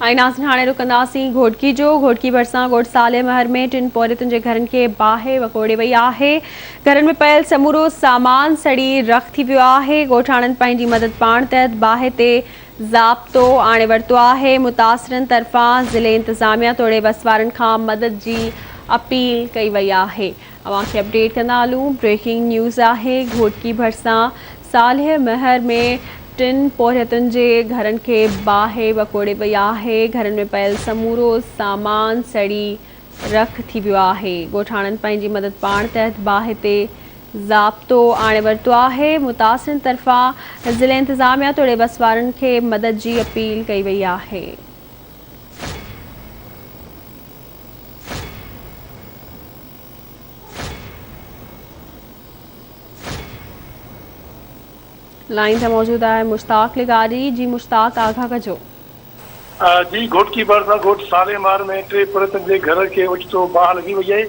नाज़रीन हाणे रुकंदासीं घोटकी जो। घोटकी भरिसां ॻोठ साले महर में टिन पोरियतुनि जे घरनि खे बाहि वकोड़े वई आहे। घरनि में पयल समूरो सामान सड़ी रख थी वियो आहे। ॻोठाणनि पंहिंजी मदद पाण तहत बाहि ते ज़ाब्तो आणे वरितो आहे। मुतासिरनि तरफ़ां ज़िले इंतिज़ामिया तोड़े बस वारनि खां मदद जी अपील कई वई आहे। अवांखे अपडेट कंदा हलूं। ब्रेकिंग न्यूज़ आहे। घोटकी भरिसां साले महर में टिन पोरियतुनि जे घरनि खे बाहि वकोड़े वई आहे। घरनि में पयल समूरो सामान सड़ी रख थी वियो आहे। ॻोठाणनि पंहिंजी मदद पाण तहत बाहि ते ज़ाब्तो आणे वरितो आहे। मुतासिरनि तरफ़ां ज़िले इंतिज़ामिया तोड़े बस वारनि खे मदद जी अपील कई वई आहे। लाइन ते मौजूद है मुश्ताक लिगारी। जी मुश्ताक, आगाह कजो। जी घोटकी भरिसां ॻोठ साले महर में टे पोरियतुनि जे घर खे ओचितो बाहि लॻी वई आहे।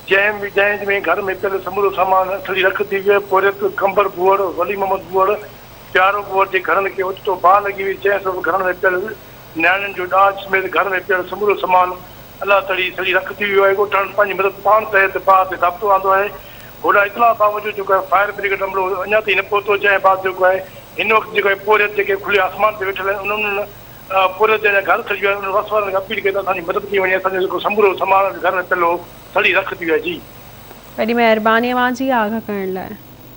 जंहिं में घर में पियल समूरो सामान सड़ी रख थी वियो। पोरियत कंबर बुअड़, वली मोहम्मद बुअड़, प्यारो बुअड़ जे घरनि खे ओचितो बाहि लॻी वई। जंहिं सबबि घरनि में पियल नियाणियुनि जो ॾाज समेत घर में पियल समूरो सामान अलाह सड़ी रख थी वियो आहे। ॻोठाणनि पंहिंजी मदद पाण तहत बाहि ते ज़ाब्तो आंदो आहे। होॾा इतला बावजूदि जेको आहे फायर ब्रिगेड अमलो अञा ताईं न पहुतो। जंहिं बाद जेको आहे हिन वक़्तु जेको आहे पोरियत जेके खुले आसमान ते वेठल आहिनि उन्हनि पोरियत जे घर सड़ी विया आहिनि। वस वारनि खे अपील कई त असांजी मदद कई वञे। असांजो जेको समूरो सामान घर में पियल हो सड़ी रख थी वियो आहे। जी वॾी महिरबानी अवां जी आगाह करण लाइ।